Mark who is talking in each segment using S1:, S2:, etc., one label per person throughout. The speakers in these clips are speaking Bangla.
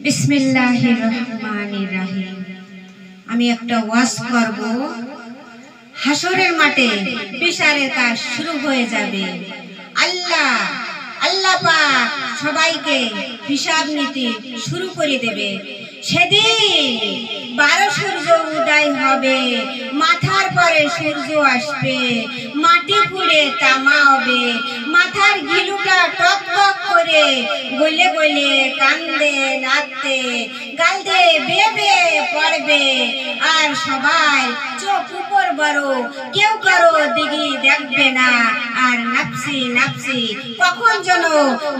S1: বিসমিল্লাহির রহমানির রহিম। আমি একটা ওয়াজ করব। হাসরের মাঠে বিচারের কাজ শুরু হয়ে যাবে। আল্লাহ পাক সবাইকে হিসাব নীতি শুরু করে দেবে। সেদিন 12 সূর্য উদয় হবে, মাথার পরে সূর্য আসবে, মাটি পুড়ে তামা হবে, মাথার গিলুটা টক টক করে গলে গলে কান্দে নাচতে গালদে বেবে পড়বে। আর সবাই চোখ উপর বড়, কেউ কারো দিকে দেখবে না। আর নাফসি নাফসি কখন যেন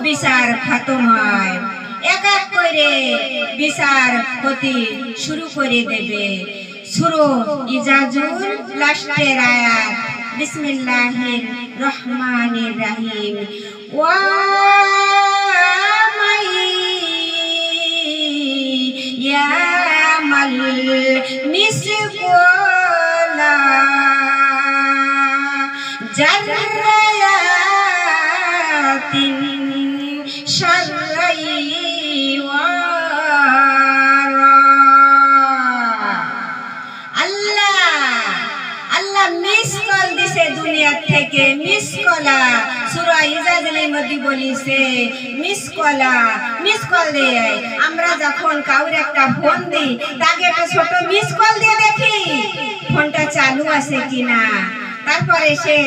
S1: বিচার খতম হয়। এক এক করে বিচার হতে শুরু করে দেবে। সূরা ইজাজুল লাস্টের আয়াত, বিসমিল্লাহির রহমানির রহিম। ওয়া মাই ইয়ামাল মিসকালা জাররাতিন শাররাই ওয়ারা। আল্লাহ মিস কল দিছে দুনিয়া থেকে। মিস কলা সূরা ইজাজেলের মধ্যে বলিছে মিস কল দিয়ে আমরা যখন কাউরে একটা ফোন দিই, তাকে একটা ছোট মিস কল দিয়ে দেখি ফোনটা চালু আছে কিনা। তারপরে সে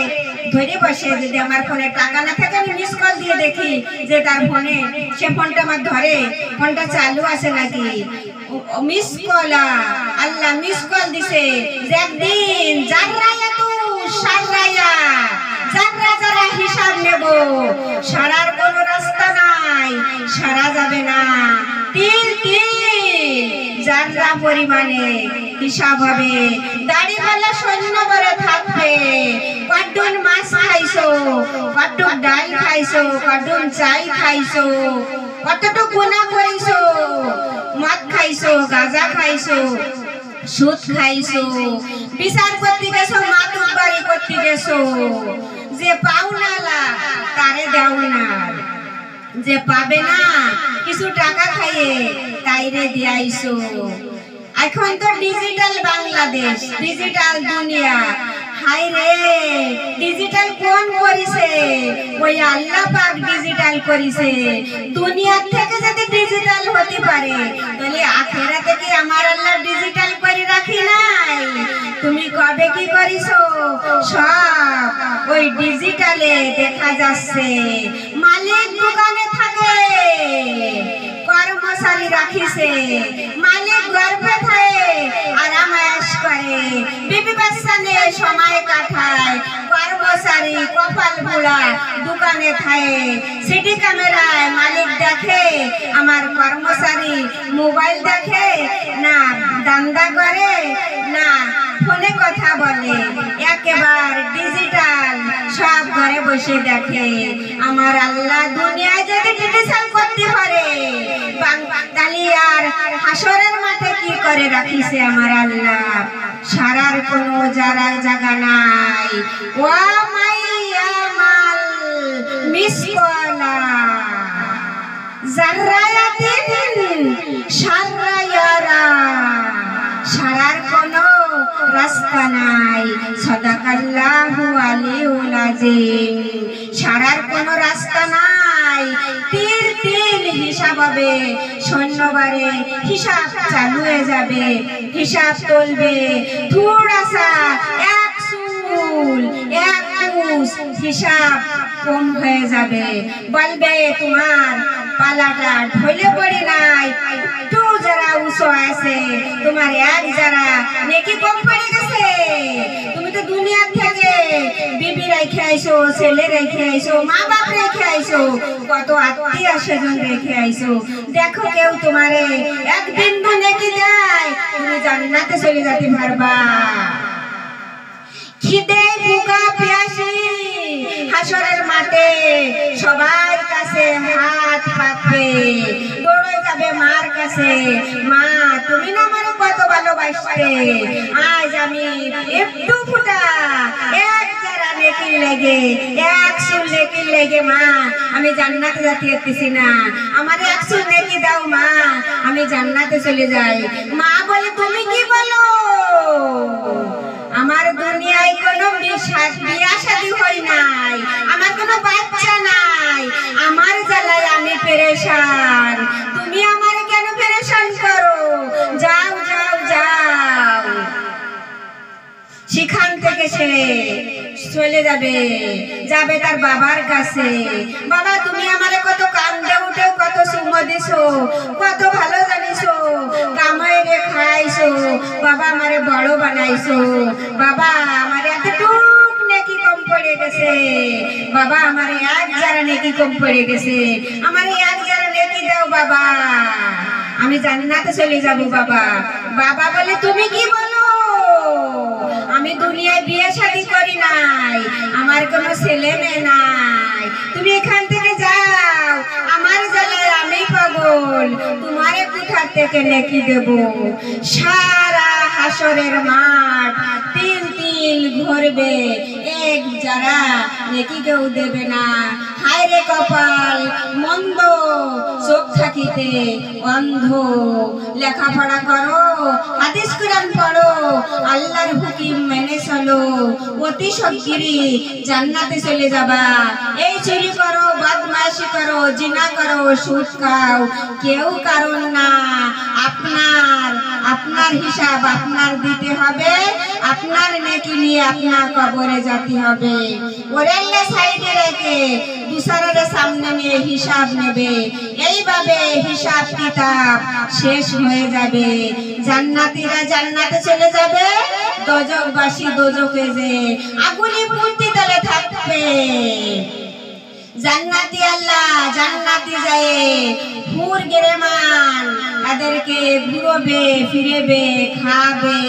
S1: ধরে বসে, যদি আমার ফোনে টাকা না থাকে আমি মিস কল দিয়ে দেখি যে তার ফোনে সে ফোনটা আমার ধরে ফোনটা চালু আছে নাকি। মিস কলা আল্লাহ মিস কল দিছে যে একদিন জাররায়াতু শাররায়া, যারা হিসাব নেব, সারার কোনো রাস্তা নাই, সারা যাবে না। তিল জাররা পরিমাণে হিসাব হবে। দাড়িওয়ালা সৈন্য বলে থাকবে, কটুন মাছ খাইছো, কটুক ডাল খাইছো, কটুন চাই খাইছো, কতটুক গুনাহ করিছো, মদ খাইছো, গাঁজা খাইছো, সুদ খাইছো, বিচার করতে গেছো, মাতুক বাড়ি করতে গেছো। যে পাওনালা তারে দাও না, যে পাবে না কিছু টাকা খাইয়ে তাইরে দিয়াইছো। এখন তো ডিজিটাল বাংলাদেশ, ডিজিটাল দুনিয়া। হাই রে, ডিজিটাল কোন করিছে? ওই আল্লাহ পাক ডিজিটাল করিছে। দুনিয়ার থেকে যদি ডিজিটাল হতে পারে, তাহলে আখিরাতে কি আমার আল্লাহ ডিজিটাল করে রাখি নাই? তুমি কবে কি করিছো? সব ওই ডিজিটালে দেখা যাচ্ছে। মালিক দোকানে থাকে, কর্মচারী রাখিছে, মালিক গর্ভে থাকে, আরামায়াস করে, বিবি বাচ্চা নিয়ে সময় কাটায়, কর্মচারী কপাল পোড়া দোকানে থাকে। সিটি ক্যামেরায় মালিক দেখে, আমার কর্মচারী মোবাইল দেখে না, দান্দা করে না, ফোনে কথা বলে। একেবারে ডিজিটাল, সব ঘরে বসে দেখে। আমার আল্লাহ দুনিয়ায় যদি ডিজিটাল করতে পারে, তাহলে আর হাসরের মাঠে কি করে রাখিছে আমার আল্লাহ? সারার কোনো জায়গা নাই। ওয়া মাইয়ামাল মিসকালা জাররাতিন শাররায়ারা, সারার কোনো রাস্তা নাই। সাদাকাল্লাহু আলিউল আযীম। সারার কোনো রাস্তা নাই। তিল হিসাব হবে। শূন্যবারে হিসাব চালু হয়ে যাবে, হিসাব তুলবে। থোড়াসা এক চুল এক কুস হিসাব কম হয়ে যাবে। বলবে তোমার পালাটা ঢলে পড়ে নাই, একটু যারা উঁচু আছে, তোমার এক যারা নেকি কম পড়ে গেছে। তুমি তো দুনিয়া থেকে বিবি রেখে আইছো, ছেলে রেখে আইছো, মা বাপ রেখে আইছো, কত আত্মীয় স্বজন রেখে আইছো। দেখো কেউ তোমারে এক বিন্দু নেকি দেয়, তুমি জান্নাতে চলে যেতে পারবা। খিদে ভুকা পিয়াসি হাসরের মাঠে সবার কাছে হাত পাতবে, দৌড়ে যাবে মার কাছে। মা তুমি না আমারে কত ভালোবাসতে, আজ আমি একটু ফুটা এক যারা নেকি লেগে, এক চুল নেকি লেগে মা আমি জান্নাতে যেতে পারতেছি না, আমারে এক চুল নেকি দাও মা, আমি জান্নাতে চলে যাই। মা বলে তুমি কি বলো? আমার দুনিয়ায় কোনো বিয়া শাদী হয় নাই, আমার কোনো বাচ্চা নাই, আমার জ্বালায় আমি পেরেশান, তুমি আমারে কেন পেরেশান করো? যাও যাও যাও। সেখান থেকে সে চলে যাবে, যাবে তার বাবার কাছে। বাবা তুমি আমারে কত কান্দে উঠে কত সুমো দিছো, কত ভালো জানিছো, কামাইরে খাইছো, বাবা আমারে বড় বানাইছো, বাবা আমারে এতটুক নেকি কম পড়ে গেছে, বাবা আমারে এক যারা নেকি কম পড়ে গেছে, আমারে এক যারা নেকি দাও বাবা, আমি জান্নাতে চলে যাব বাবা। বাবা বলে তুমি কি বলো? আমি দুনিয়ায় বিয়ে শাদী করি নাই, আমার কোনো ছেলে মেয়ে নাই, তুমি এখান থেকে যাও, আমার জ্বালায় আমি পাগল, তোমারে কোথা থেকে নেকি দেব? সারা হাসরের মাঠ তিন তিন ঘুরবে, এক যারা নেকি কেউ দেবে না। হায় রে কপাল মন্দ, চোখ থাকিতে অন্ধ, লেখাপড়া করো, হাদিস কুরআন পড়ো, আল্লাহর হুকুম মেনে চলো, অতি শিগগিরই জান্নাতে চলে যাবা। এই চুরি করো, বদমাইশি করো, জিনা করো, সুদ খাও, কেউ কারণ না, আপনার আপনার হিসাব আপনার দিতে হবে, আপনার নেকি নিয়ে আপনার কবরে যেতে হবে। ওরেল্লে সাইডে রেখে দুসরের সামনে নিয়ে হিসাব নেবে, এইভাবে হিসাব কিতাব শেষ হয়ে যাবে। জান্নাতীরা জান্নাতে চলে যাবে, দোজখবাসী দোজখে যে আগুনে পুড়তে তলে থাকবে। জান্নাতি আল্লাহ জান্নাতি যায় হুর গেরেমান তাদেরকে ঘুরবে ফিরেবে খাবে।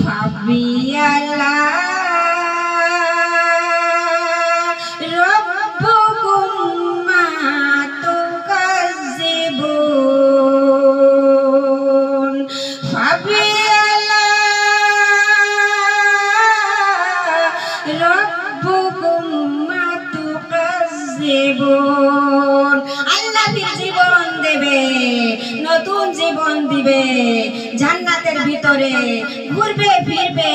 S1: ভাবি আল্লাহ জীবন দেবে, নতুন জীবন দিবে, জান্নাতের ভিতরে ঘুরবে ফিরবে,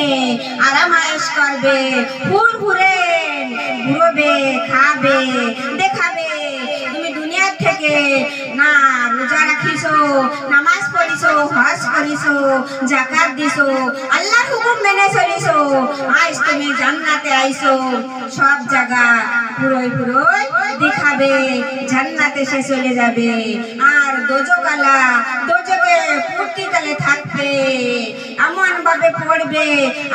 S1: আরামায়েশ করবে, ঘুরবে খাবে দেখাবে। তুমি দুনিয়ার থেকে না রোজা রাখিছো, নামাজ পড়িছো, হজ করিছো, যাকাত দিছো, আল্লাহর হুকুম মেনে চলিছো, আজ তুমি জান্নাতে আইছো, সব জায়গা পুরোই দেখাবে, জান্নাতে সে চলে যাবে। আর দোজকালা দোজকে পূর্তি তালে থাকবে, এমন ভাবে পড়বে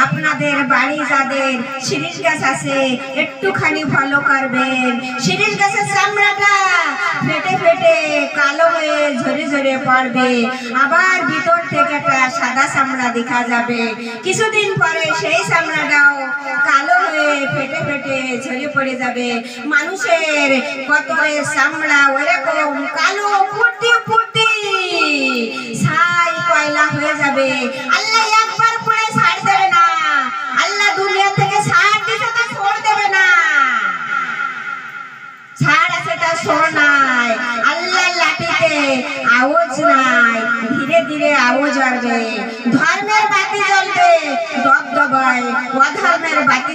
S1: আপনাদের বাড়ি যাদের শিরিষ গাছ আছে একটুখানি ভালো করবেন, শিরিষ গাছের চামড়াটা ফেটে ফেটে কালো হয়ে ঝরে ঝরে পড়বে, আবার ভিতর থেকে একটা সাদা চামড়া দেখা যাবে, কিছুদিন পরে সেই চামড়াটাও কালো হয়ে ফেটে ফেটে ঝরে পড়ে যাবে। মানুষের কতরে চামড়া ওরকম কালো ফুটি ফুটি ছাই কয়লা হয়ে যাবে। আল্লাহ একবার পরে ছাড় দেবে না, আল্লাহ দুনিয়া থেকে ছাড় দিতে তো ছোড় দেবে না, ছাড় আছে তা ছোড় নাই, আল্লাহ লাঠিতে আওয়াজ নাই, ধীরে ধীরে আওয়াজ আসবে। ধর্মের বাতি জ্বলবে দবদবায়, অধর্মের বাতি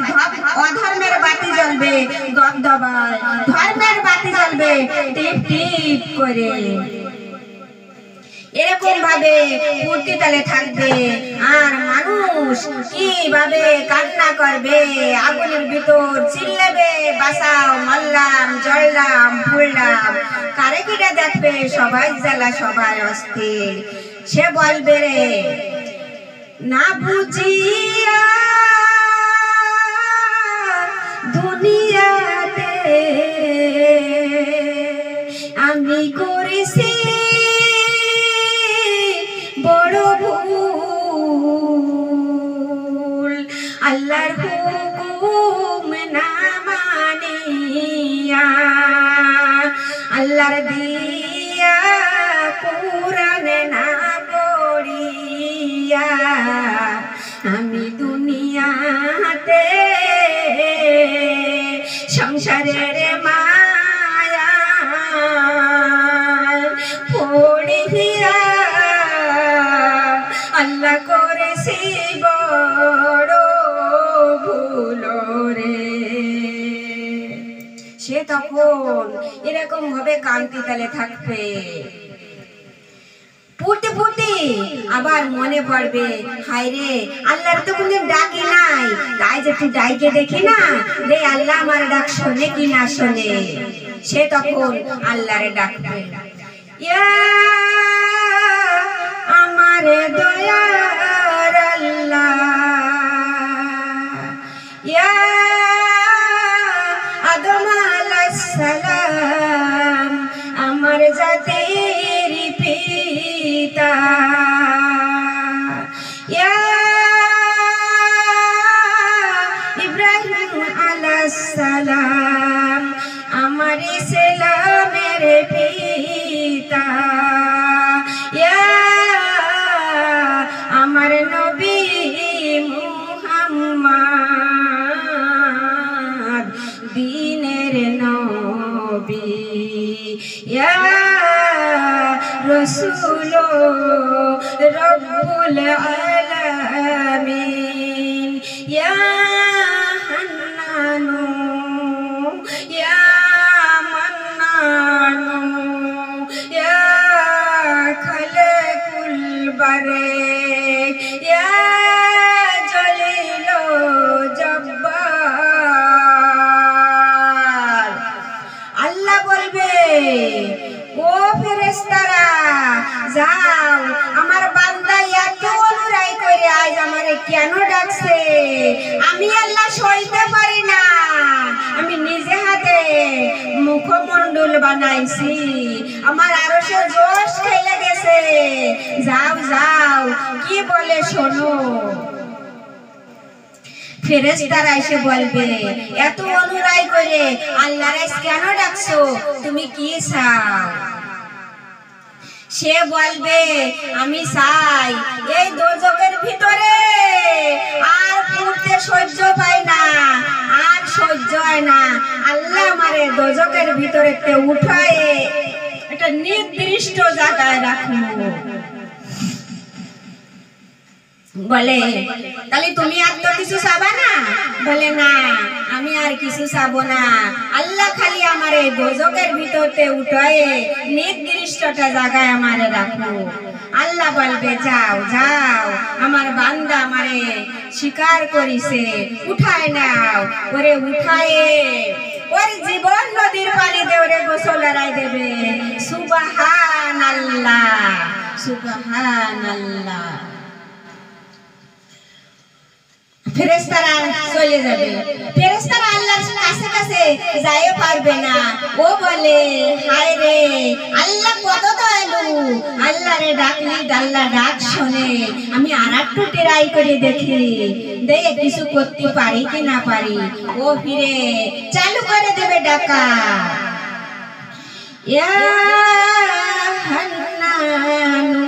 S1: অধর্মের বাতি জ্বলবে দবদবায়, ধর্মের বাতি জ্বলবে টিপ টিপ করে। এরকম ভাবে পূর্তি তালে থাকবে, আর মানুষ কিভাবে কান্না করবে, আগুনের ভিতর চিল্লাবে, বাঁচাও, মরলাম, জ্বললাম, পুড়লাম, কারে কিটা দেখবে, সবাই জ্বালা সবাই অস্থির। সে বলবে রে না বুঝিয়া দুনিয়াতে আমি করেছি বড় ভুল, আল্লাহর হুকুম না মানিয়া, আল্লাহর দিয়া কুরআন না পড়িয়া আমি দুনিয়াতে সংসারের মায়া পড়ি বুঝিয়া আল্লাহ করেছি বড় ভুল রে। সে তখন এরকম ভাবে কান্তি তালে থাকবে। পড়তে পড়তে আবার মনে পড়বে, হায় রে আল্লাহর তো কোনদিন ডাকি নাই, তাই যে তুই ডাইকে দেখি না রে আল্লাহ আমার ডাক শোনে কি না শোনে। সে তখন আল্লাহরে ডাকবে, ইয়া আমার দয়ার আল্লাহ, ইয়া আদম আলাইহিস সালাম আমার জাতির পিতা, ইয়া ইব্রাহিম আলাইহিস সালাম আমার ইসলামের পিতা, ইয়া আমার নবী মুহাম্মদ দ্বীনের নবী, ইয়া রাসূল রব্বুল আলামিন, ইয়া হান্নানু ইয়া মান্নানু ইয়া খালিকুল বারিক, ইয়া জলিল জব্বার। আল্লাহ বলবে, ও ফেরেশতারা যাও, আমার বান্দা এত অনুরাগ করে আজ আমারে কেন ডাকছে, আমি আল্লাহ সইতে পারি না, আমি নিজে হাতে মুখমণ্ডল বানাইছি, আমার আরশে জোশ খেলে গেছে, যাও যাও কি বলে শোনো। ফেরেশতারা এসে বলবে, এত অনুরাগ করে আল্লাহরে কেন ডাকছো, তুমি কি চাও? সে বলবে, আমি চাই এই দোজখের ভিতরে আর পড়তে সহ্য পায় না, আর সহ্য হয় না, আল্লাহ আমারে দোজখের ভিতরে উঠায় একটা নির্দিষ্ট জায়গায় রাখলো। বলে, তাহলে তুমি আর তো কিছু চাবা না? বলে, না আমি আর কিছু চাবো না, আল্লাহ খালি আমারে দোজখের ভিতরতে উঠায় নির্দিষ্টটা জায়গায় আমারে রাখো। আল্লাহ বলবে, যাও যাও, আমার বান্দা আমারে স্বীকার করিছে, উঠায় নাও, ওরে উঠায় ওর জীবন নদীর পানি দিয়ে ওরে গোসল এরাই দেবে। সুবহানাল্লাহ, সুবহানাল্লাহ। ফেরেশতারা চলে যাবে, ফেরেশতারা আল্লাহর কাছে কাছে যাইও পারবে না। ও বলে, হায় রে আল্লাহ কত দয়ালু, আল্লাহরে ডাকলি আল্লাহ ডাক শোনে, আমি আরেকটু ট্রাই করে দেখি, দেখে কিছু করতে পারি কি না পারি। ও ফিরে চালু করে দেবে ডাকা, ইয়া হান্নানু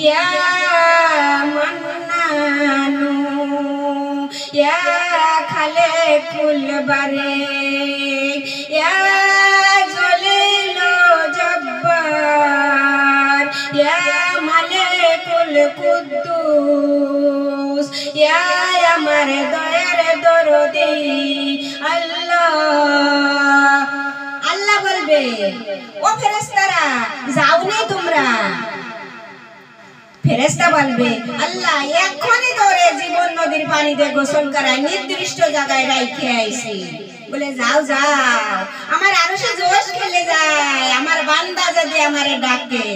S1: ইয়া মান্নানু ইয়া খালিকুল বারিক, ইয়া জলিল জব্বার, ইয়া মালিকুল কুদ্দুস, ইয়া আমার দয়ার দরদি আল্লাহ। আল্লাহ বলবে, ও ফেরেশতারা যাও নি তোমরা? ফেরেশতা বলবে, আল্লাহ এখনই তোরে জীবন নদীর পানিতে গোসল করায় নির্দিষ্ট জায়গায় রাইখে আইছি। বলে, যাও যাও, আমার আরশে জোশ খেলে যায়, আমার বান্দা যদি আমারে ডাকে।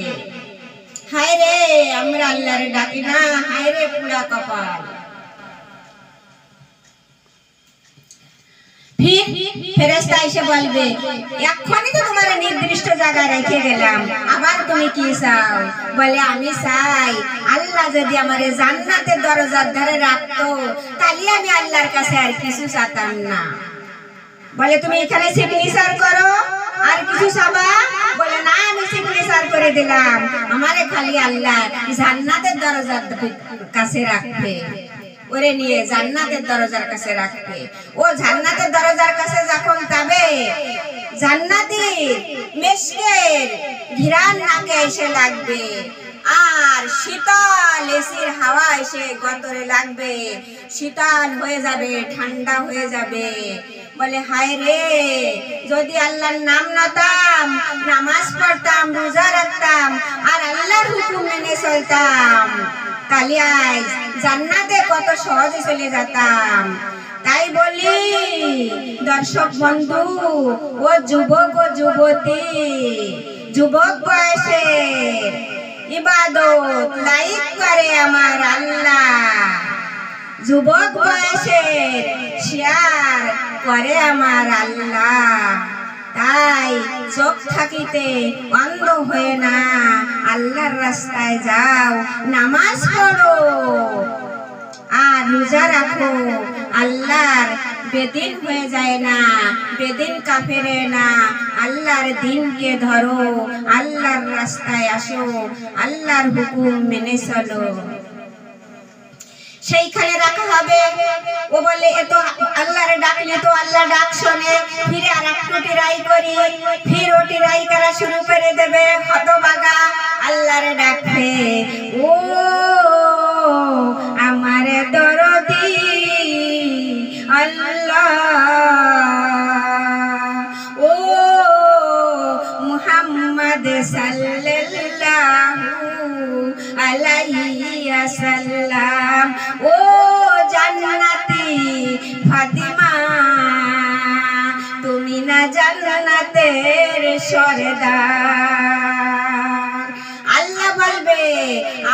S1: হায় রে আমরা আল্লাহরে ডাকি না, হায় রে পুরা কপাল। फिर ফেরেশতা এসে বলবে, এখনই তো তোমার নির্দিষ্ট জায়গায় রেখে গেলাম, আবার তুমি কি চাও? বলে, আমি চাই আল্লাহ যদি আমারে জান্নাতের দরজার ধারে রাখতো, তাহলে আমি আল্লাহর কাছে আর কিছু চাইতাম না। বলে, তুমি এখানে সিগনেচার করো, আর কিছু চাবা? বলে, না আমি সিগনেচার করে দিলাম, আমারে খালি আল্লাহ জান্নাতের দরজার কাছে রাখবে, ওরে নিয়ে জান্নাতের দরজার কাছে রাখবে। ও জান্নাতের দরজার কাছে যখন যাবে, জান্নাতের মেশকের ঘিরান নাকে এসে লাগবে, আর শীতল এসির হাওয়া এসে গতরে লাগবে, শীতল হয়ে যাবে, ঠান্ডা হয়ে যাবে। বলে হায় রে, যদি আল্লাহর নাম নিতাম, নামাজ পড়তাম, রোজা রাখতাম, আর আল্লাহর হুকুম মেনে চলতাম, তাহলে আজ জান্নাতে কত সহজে চলে যেতাম। তাই বলি দর্শক বন্ধু ও যুবক ও যুবতী, যুবক বয়সে ইবাদত লাইক করে আমার আল্লাহ, যুবক বয়সের শেয়ার করে আমার আল্লাহ। তাই চোখ থাকিতে অন্ধ হয়ে না, আল্লাহর রাস্তায় যাও, নামাজ পড়ো আর রোজা রাখো। আল্লাহর বেদিন হয়ে যায় না, বেদিন কাফেরে না, আল্লাহর দিনকে ধরো, আল্লাহর রাস্তায় আসো, আল্লাহর হুকুম মেনে চলো। সেইখানে রাখা হবে। ও বলে এ তো আল্লাহরে ডাকলে তো আল্লাহ ডাক শোনে, ফিরে আর একটু টিরাই করি, ফির ও টিরাই করা শুরু করে দেবে, হতভাগা আল্লাহরে ডাকবে। ও আমার দরদি আল্লাহ, ও মুহাম্মদ সাল্লাল্লাহু আলাইহি ওয়াসাল্লাম, ও জান্নাতি ফাতিমা, তুমি না জান্নাতের সরদার। আল্লাহ বলবে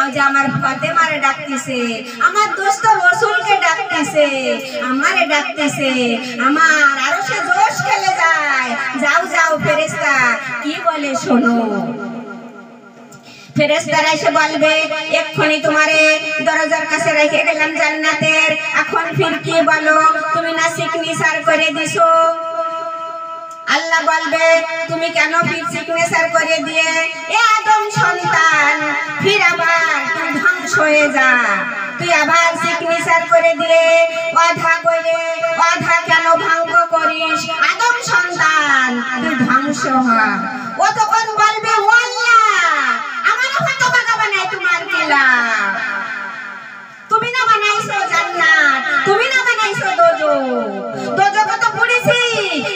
S1: আজ আমার ফাতেমারে ডাকতেছে, আমার দোস্ত রসুলকে ডাকতেছে, আমারে ডাকতেছে, আমার আরো সে জোশ খেলে যায়। যাও যাও ফেরেশতা, কি বলে শোনো। ফেরেশতারা এসে বলবে এক্ষুনি তোমারে দরজার কাছে রেখে গেলাম জান্নাতের, এখন ফির কি বলো, তুমি না সিগনেচার করে দিছো। আল্লাহ বলবে তুমি কেন ফির সিগনেচার করে দিয়ে এ আদম সন্তান, ফির আবার তুই ধ্বংস হয়ে যা, তুই আবার সিগনেচার করে দিয়ে অধা করে অধা কেন ভঙ্গ করিস, আদম সন্তান তুই ধ্বংস হ। ও তখন বলবে ও আল্লাহ, আমার হতভাগা বানায় তোমার কিলা, তুমি না বানাইছো জান্নাত, তুমি না বানাইছো দোজখ, দোজখ তো পড়েছি,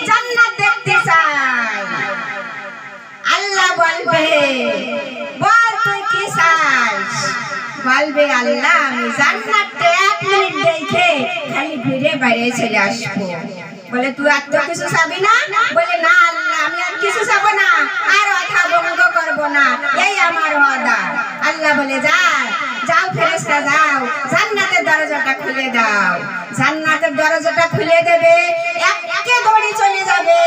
S1: জান্নাত দেখতে চাই। আল্লাহ বলবে বল তুই কি চাস, বলবে আল্লাহ আমি জান্নাতটা 1 মিনিট দেখে খালি ঘুরে বাইরে চলে আসবো। বলে তুই আর তো কিছু চাবি না, বলে না আল্লাহ আমি আর কিছু চাবো না, আর অথা ভঙ্গ করবো না, এই আমার ওয়াদা। আল্লাহ বলে যাও যাও ফেরেশতা যাও, জান্নাতের দরজাটা খুলে দাও। জান্নাতের দরজাটা খুলে দেবে, একে দৌড়ে চলে যাবে,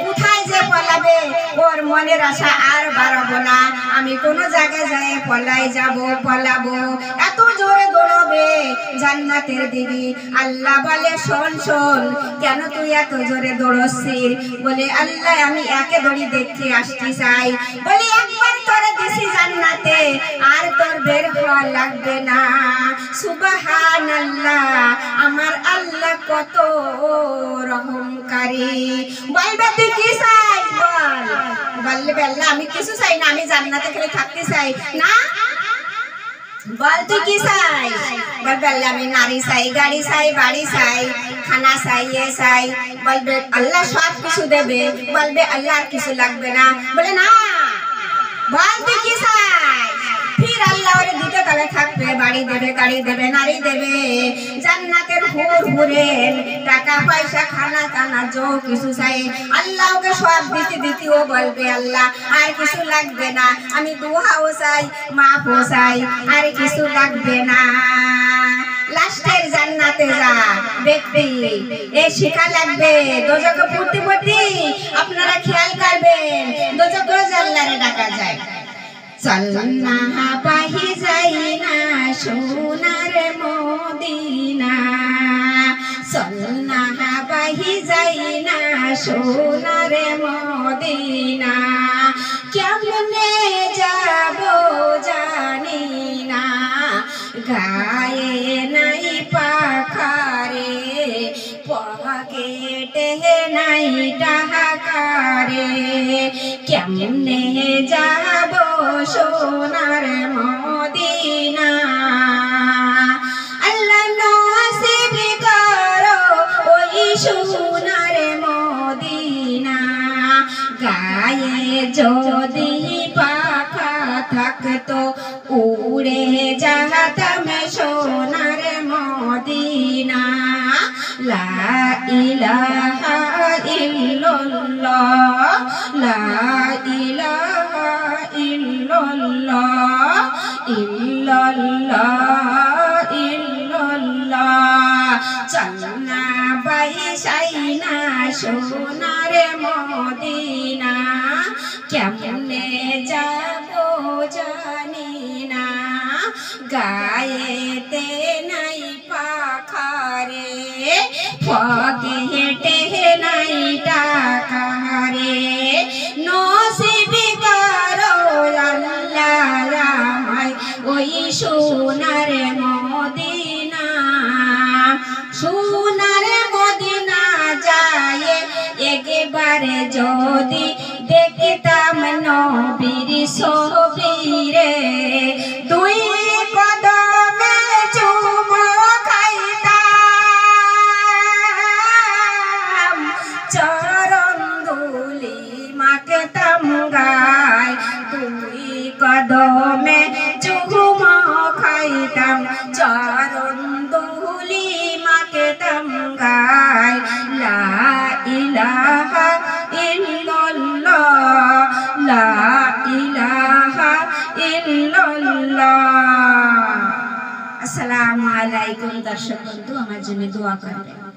S1: কোথায় যে পলাবে ওর মনের আশা আর বাড়াবো না, আমি কোন জায়গায় যাই পলাই যাব পলাবো, এত জোরে দৌড়বে জান্নাতের দিকে। আল্লাহ বলে শোন শোন, কেন তুই এত জোরে দৌড়ছিস? বলে আল্লাহ আমি একে দড়ি দেখতে আসতে চাই। বলে একবার তোরে দিছি জান্নাতে, আর তোর বের হওয়া লাগবে না। সুবহানাল্লাহ, আমার আল্লাহ কত রহমকারী। বলবে তুই কি চাই বল, বলবে আল্লাহ আমি কিছু চাই না, আমি জান্নাতে খালি থাকতে চাই। না বল তুই কি চাই? বলবে আল্লাহ আমি নারী চাই, গাড়ি চাই, বাড়ি চাই, খানা চাই, এ চাই। বলবে আল্লাহ সব কিছু দেবে। বলবে আল্লাহ আর কিছু লাগবে না। বলে না বল তুই কি চাই? ফির আল্লাহ ওরে দিতে তবে থাকবে, বাড়ি দেবে, গাড়ি দেবে, নারী দেবে, জান্নাতের হুর হুরেন টাকা পয়সা খানা টানা যো কিছু চাই আল্লাহ ওকে সব দিতে দিতে ও বলবে আল্লাহ আর কিছু লাগবে না, আমি দুহাও চাই মাফও চাই, আর কিছু লাগবে না। লাস্টের জান্নাতে যা ব্যক্তি এই শিখা লাগবে দোজখ পড়তে পড়তে আপনারা খেয়াল করবেন দোজখ রোজ আল্লাহরে ডাকা যায়। চলনা বাহি যাই না সোনার মদিনা, চলনা বাহি যাই না সোনার মদিনা, কেমনে যাব জানি না, গায়ে নাই পাখারে, পকেটে নাই টাকারে, যাব সোনার মদিনা। আল্লাহ নসিব করো ওই সোনার মদিনা। গায়ে যদি পাখা থাকতো উড়ে যেতাম সোনার মদিনা। লা ইলাহা ইল্লাল্লাহ, লা ইলাহা ইল্লাল্লাহ, ইল্লাল্লাহ ইল্লাল্লাহ। চলনা বাইসাইনা সোনার মদিনা, কেমনে যাবো জানি না। গায়েতে নাই পাখারে, পকেটে নাই টাকারে। নসিব করো আল্লাহ আমায় ওই সোনার মদিনা। সোনার মদিনা যায় একবারে যদি দেখতাম নবীর ছবি রে। দুই কদমে চুমো খাইতাম, চরণ ধুলি মাখতাম গায়। দুই কদমে চুমো খাইতাম, চরণ ধুলি মাখতাম গায়। লা ইলাহা ইল্লাল্লাহ, লা ইলাহা ইল্লাল্লাহ। আসসালামু আলাইকুম। দর্শক বন্ধু আমার জন্য দোয়া করবেন।